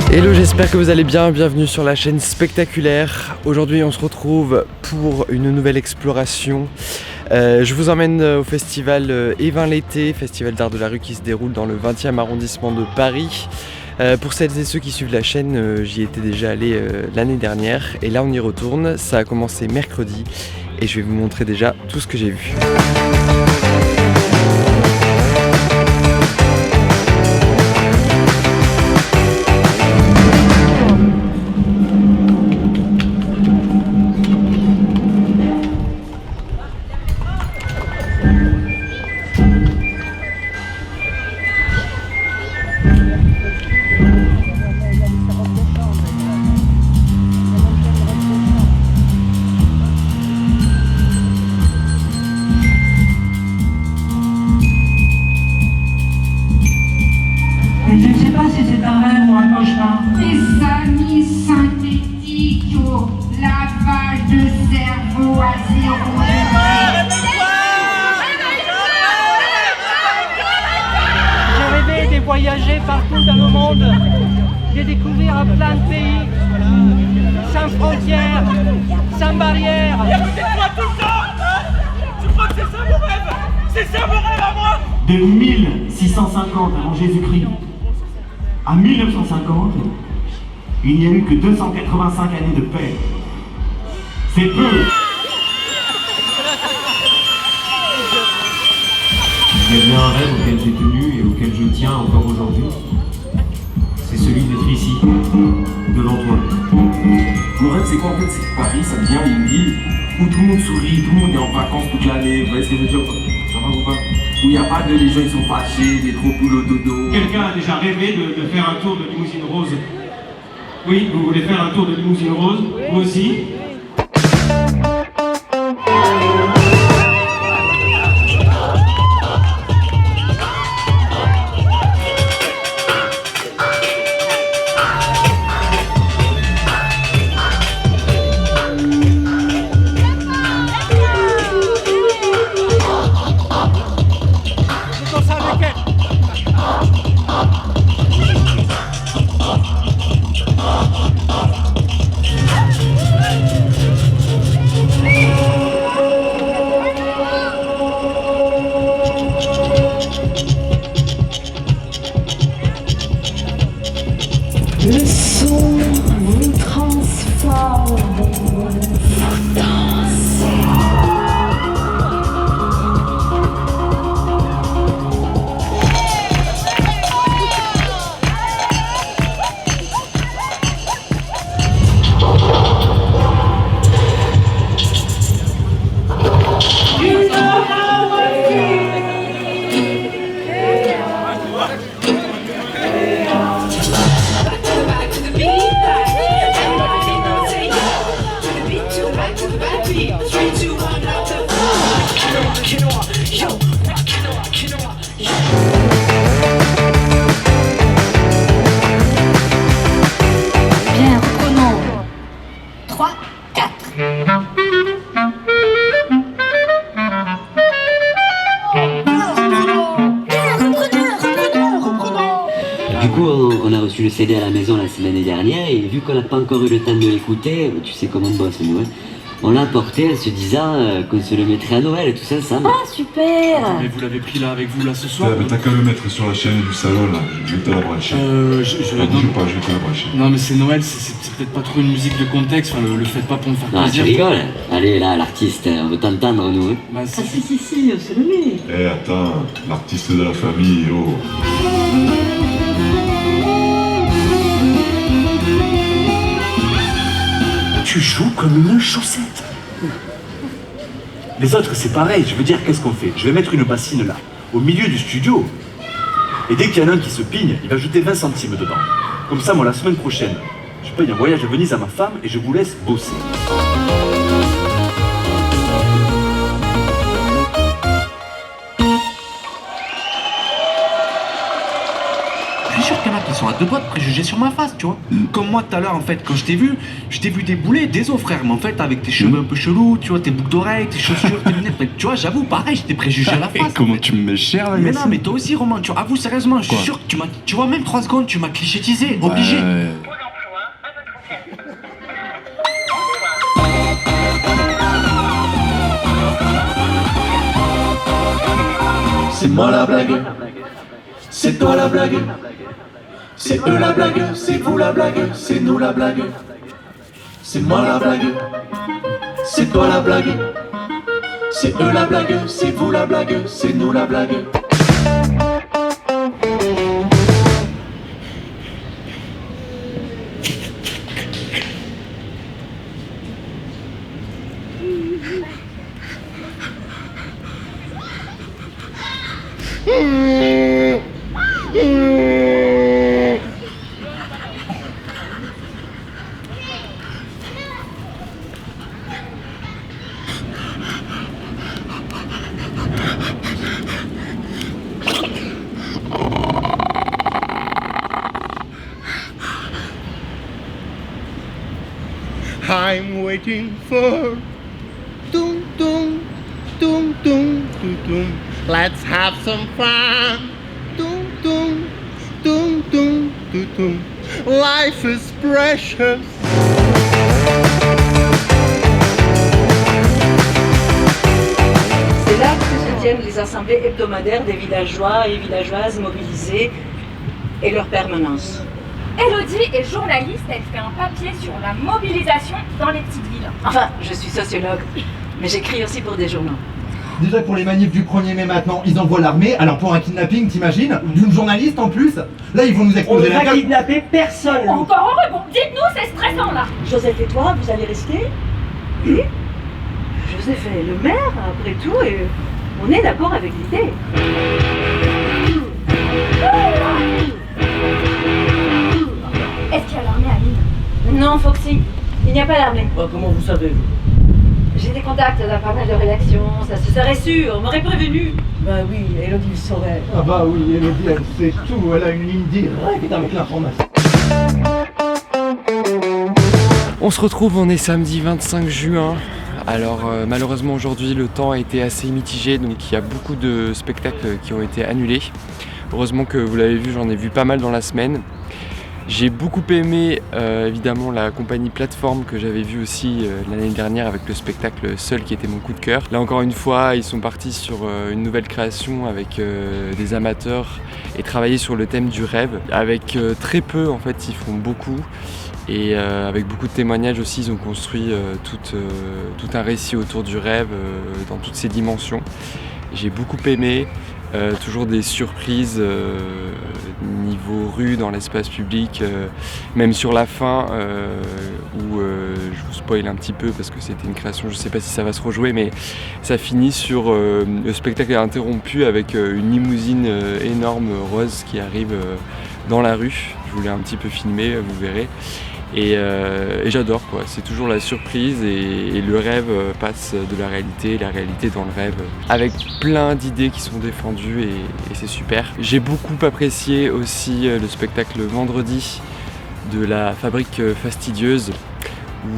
Hello, j'espère que vous allez bien, bienvenue sur la chaîne Spectaculaire. Aujourd'hui on se retrouve pour une nouvelle exploration. Je vous emmène au festival Évin l'été, festival d'art de la rue qui se déroule dans le 20e arrondissement de Paris. Pour celles et ceux qui suivent la chaîne, j'y étais déjà allé l'année dernière et là on y retourne. Ça a commencé mercredi et je vais vous montrer déjà tout ce que j'ai vu. Je ne sais pas si c'est un rêve ou un cauchemar. Des amis synthétiques au lavage de cerveau à 0 degré. J'ai rêvé de voyager partout dans le monde, de découvrir plein de pays, sans frontières, sans barrières. Et à côté de toi tout le temps, hein? Tu crois que c'est ça mon rêve? C'est ça mon rêve à moi? De 1650 avant Jésus-Christ à 1950, il n'y a eu que 285 années de paix. C'est peu. Il y avait un rêve auquel j'ai tenu et auquel je tiens encore aujourd'hui. C'est celui d'être ici, devant toi. Mon rêve, c'est quoi en fait? C'est que Paris, ça devient une ville où tout le monde sourit, tout le monde est en vacances toute l'année. Vous voyez ce que je veux dire? Ça va ou pas? Où il n'y a pas de les gens ils sont fâchés, des trop poules au dodo. Quelqu'un a déjà rêvé de faire un tour de limousine rose? Oui, vous voulez faire un tour de limousine rose? Moi aussi. Le son vous transforme, vous dansez. Bien, reprenons. 3, 4. Du coup, on a reçu le CD à la maison la semaine dernière et vu qu'on n'a pas encore eu le temps de l'écouter, tu sais comment on bosse nous, hein, on l'a apporté en se disant qu'on se le mettrait à Noël tous ensemble. Ah, super. Mais vous l'avez pris là avec vous là ce soir? Mais t'as qu'à le mettre sur la chaîne du salon là, je vais te la brancher. Non, Bouge pas, je vais te la brancher. non mais c'est Noël, c'est peut-être pas trop une musique de contexte, enfin le faites pas pour me faire Non, tu plaisir. rigoles. Allez là, l'artiste, on veut t'entendre nous. Hein. Bah, Ah, si, on se le met. Eh attends, l'artiste de la famille, oh. Tu joues comme une chaussette. Les autres, c'est pareil. Je veux dire, qu'est-ce qu'on fait? Je vais mettre une bassine là, au milieu du studio. Et dès qu'il y en a un qui se pigne, il va jeter 20 centimes dedans. Comme ça, moi, la semaine prochaine, je paye un voyage à Venise à ma femme et je vous laisse bosser. Je suis sûr qu'il y en a qui sont à deux doigts de préjugés sur ma face, tu vois. Comme moi tout à l'heure, en fait, quand je t'ai vu débouler, désolé frère, mais en fait, avec tes cheveux un peu chelous, tu vois, tes boucles d'oreilles, tes chaussures, tes lunettes, tu vois, j'avoue, pareil, j'étais préjugé à la face. Comment tu me mets cher là, mais non, mais toi aussi, Romain, tu vois, avoue sérieusement, je suis sûr que tu vois, même 3 secondes, tu m'as clichétisé, obligé. C'est moi la blague, c'est toi la blague, c'est eux la blague, c'est vous la blague, c'est nous la blague. C'est moi la blague, c'est toi la blague, c'est eux la blague, c'est vous la blague, c'est nous la blague. I'm waiting for dum dum dum dum dum dum. Let's have some fun. Dum dum dum dum dum dum. Life is precious. C'est là que se tiennent les assemblées hebdomadaires des villageois et villageoises mobilisés et leur permanence. Elodie est journaliste, elle fait un papier sur la mobilisation dans les petites villes. Enfin, je suis sociologue, mais j'écris aussi pour des journaux. Déjà pour les manifs du 1er mai maintenant, ils envoient l'armée. Alors pour un kidnapping, t'imagines? D'une journaliste en plus? Là ils vont nous exploser la gueule. On ne va kidnapper personne. Encore heureux, bon, dites-nous, c'est stressant là. Joseph et toi, vous allez rester? Oui. Joseph est le maire, après tout, et on est d'accord avec l'idée. Est-ce qu'il y a l'armée à Lille? Non, Foxy, il n'y a pas l'armée. Comment vous savez? J'ai des contacts dans pas mal de rédactions, ça se serait sûr, on m'aurait prévenu. Bah oui, Elodie le saurait. Ah bah oui, Elodie elle sait tout, elle a une ligne directe avec l'information. On se retrouve, on est samedi 25 juin. Alors malheureusement aujourd'hui le temps a été assez mitigé, donc il y a beaucoup de spectacles qui ont été annulés. Heureusement que vous l'avez vu, j'en ai vu pas mal dans la semaine. J'ai beaucoup aimé évidemment la compagnie Plateforme que j'avais vue aussi l'année dernière avec le spectacle Seul qui était mon coup de cœur. Là encore une fois, ils sont partis sur une nouvelle création avec des amateurs et travailler sur le thème du rêve. Avec très peu en fait, ils font beaucoup. Et avec beaucoup de témoignages aussi, ils ont construit tout un récit autour du rêve dans toutes ses dimensions. J'ai beaucoup aimé, toujours des surprises niveau rue dans l'espace public, même sur la fin où je vous spoil un petit peu parce que c'était une création, je ne sais pas si ça va se rejouer, mais ça finit sur le spectacle est interrompu avec une limousine énorme rose qui arrive dans la rue. Je voulais un petit peu filmer, vous verrez. Et j'adore quoi, c'est toujours la surprise et le rêve passe de la réalité dans le rêve avec plein d'idées qui sont défendues et c'est super. J'ai beaucoup apprécié aussi le spectacle vendredi de la Fabrique Fastidieuse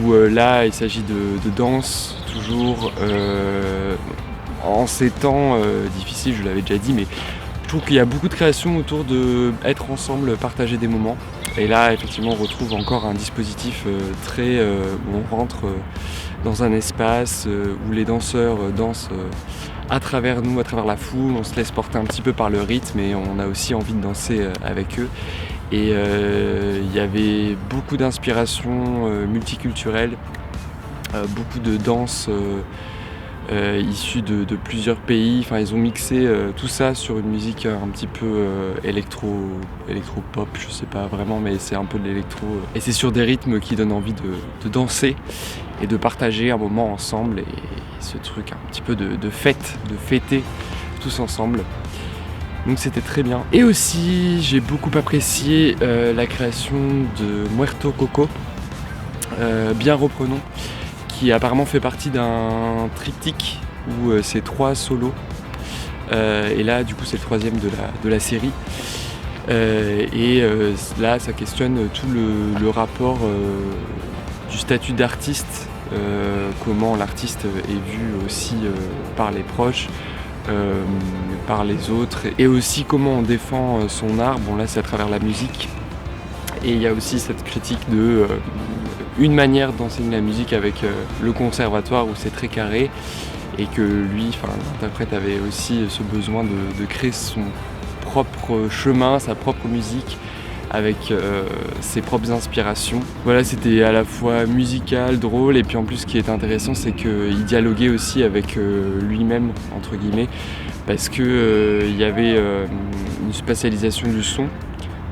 où là il s'agit de danse toujours en ces temps difficiles, je l'avais déjà dit, mais je trouve qu'il y a beaucoup de créations autour de être ensemble, partager des moments. Et là, effectivement, on retrouve encore un dispositif très où on rentre dans un espace où les danseurs dansent à travers nous, à travers la foule. On se laisse porter un petit peu par le rythme et on a aussi envie de danser avec eux. Et il y avait beaucoup d'inspiration multiculturelle, beaucoup de danses issus de plusieurs pays. Enfin, ils ont mixé tout ça sur une musique un petit peu électro-pop, je sais pas vraiment, mais c'est un peu de l'électro. Et c'est sur des rythmes qui donnent envie de danser et de partager un moment ensemble. Et ce truc un petit peu de fête, de fêter tous ensemble. Donc c'était très bien. Et aussi, j'ai beaucoup apprécié la création de Muerto Coco, Bien Reprenons, qui apparemment fait partie d'un triptyque où c'est 3 solos. Et là, du coup, c'est le 3e de la série. Là, ça questionne tout le rapport du statut d'artiste, comment l'artiste est vu aussi par les proches, par les autres, et aussi comment on défend son art. Bon, là, c'est à travers la musique. Et il y a aussi cette critique de une manière d'enseigner la musique avec le conservatoire où c'est très carré, et que lui, l'interprète, avait aussi ce besoin de créer son propre chemin, sa propre musique, avec ses propres inspirations. Voilà, c'était à la fois musical, drôle, et puis en plus ce qui est intéressant, c'est qu'il dialoguait aussi avec lui-même, entre guillemets, parce que il y avait une spatialisation du son,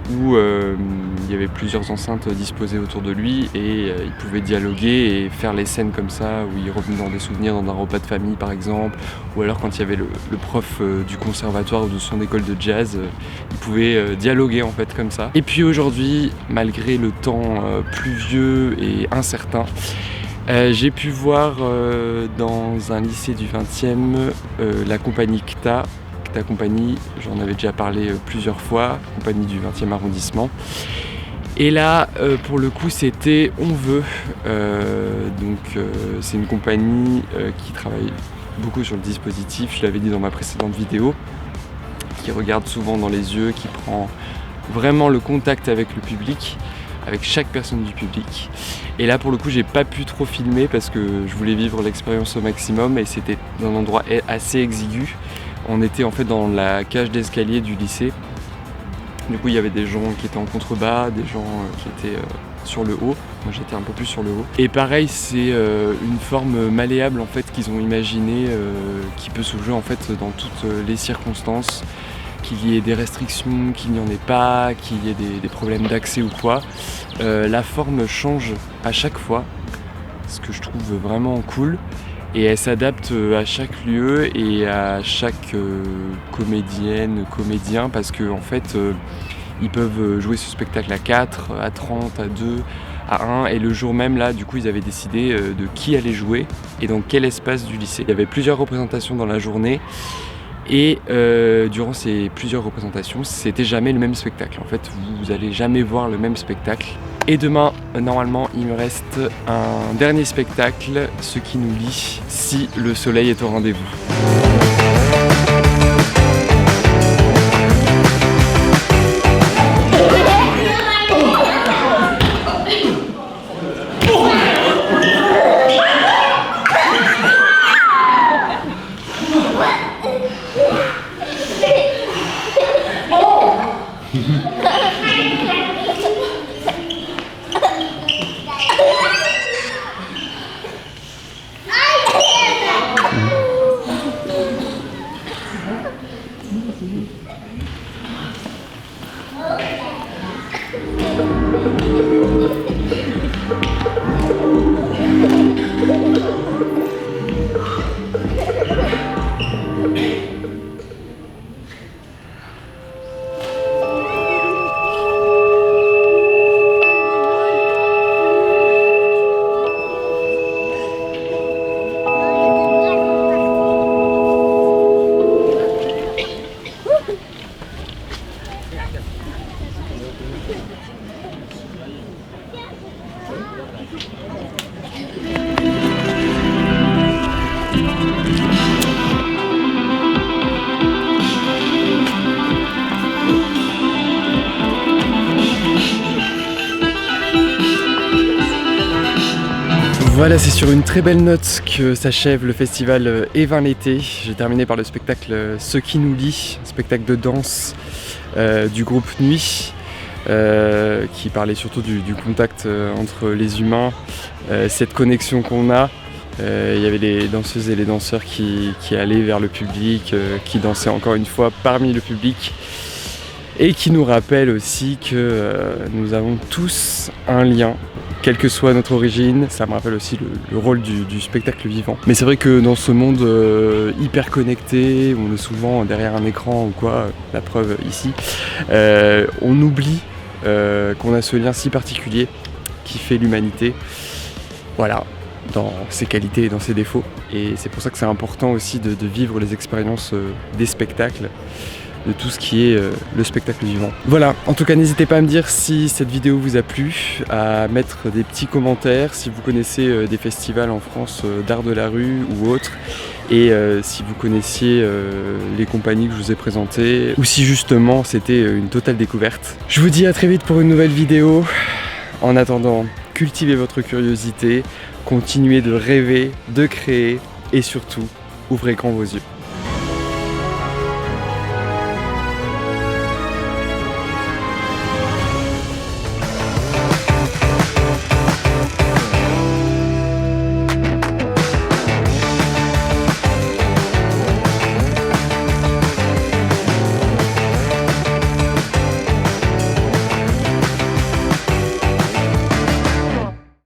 où il y avait plusieurs enceintes disposées autour de lui, et il pouvait dialoguer et faire les scènes comme ça, où il revenait dans des souvenirs, dans un repas de famille par exemple, ou alors quand il y avait le prof du conservatoire ou de son école de jazz, il pouvait dialoguer en fait comme ça. Et puis aujourd'hui, malgré le temps pluvieux et incertain, j'ai pu voir dans un lycée du 20e la compagnie CTA compagnie, j'en avais déjà parlé plusieurs fois, compagnie du 20e arrondissement. Et là, pour le coup, c'était On Veut. C'est une compagnie qui travaille beaucoup sur le dispositif, je l'avais dit dans ma précédente vidéo, qui regarde souvent dans les yeux, qui prend vraiment le contact avec le public, avec chaque personne du public. Et là, pour le coup, j'ai pas pu trop filmer parce que je voulais vivre l'expérience au maximum, et c'était dans un endroit assez exigu. On était en fait dans la cage d'escalier du lycée. Du coup, il y avait des gens qui étaient en contrebas, des gens qui étaient sur le haut. Moi, j'étais un peu plus sur le haut. Et pareil, c'est une forme malléable en fait qu'ils ont imaginé, qui peut se jouer en fait dans toutes les circonstances, qu'il y ait des restrictions, qu'il n'y en ait pas, qu'il y ait des problèmes d'accès ou quoi. La forme change à chaque fois, ce que je trouve vraiment cool. Et elle s'adapte à chaque lieu et à chaque comédienne, comédien, parce qu'en fait, ils peuvent jouer ce spectacle à 4, à 30, à 2, à 1. Et le jour même, là, du coup, ils avaient décidé de qui allait jouer et dans quel espace du lycée. Il y avait plusieurs représentations dans la journée. Et durant ces plusieurs représentations, c'était jamais le même spectacle. En fait, vous allez jamais voir le même spectacle. Et demain, normalement, il me reste un dernier spectacle, Ce qui nous lie, si le soleil est au rendez-vous. Voilà, c'est sur une très belle note que s'achève le festival Évin l'été. J'ai terminé par le spectacle Ce qui nous lie, spectacle de danse du groupe Nuit, qui parlait surtout du contact entre les humains, cette connexion qu'on a. Il y avait les danseuses et les danseurs qui allaient vers le public, qui dansaient encore une fois parmi le public, et qui nous rappellent aussi que nous avons tous un lien, quelle que soit notre origine. Ça me rappelle aussi le rôle du spectacle vivant. Mais c'est vrai que dans ce monde hyper connecté, où on est souvent derrière un écran ou quoi, la preuve ici, on oublie qu'on a ce lien si particulier qui fait l'humanité. Voilà, dans ses qualités et dans ses défauts. Et c'est pour ça que c'est important aussi de vivre les expériences des spectacles, de tout ce qui est le spectacle vivant. Voilà, en tout cas n'hésitez pas à me dire si cette vidéo vous a plu, à mettre des petits commentaires, si vous connaissez des festivals en France d'art de la rue ou autres, et si vous connaissiez les compagnies que je vous ai présentées, ou si justement c'était une totale découverte. Je vous dis à très vite pour une nouvelle vidéo. En attendant, cultivez votre curiosité, continuez de rêver, de créer, et surtout, ouvrez grand vos yeux.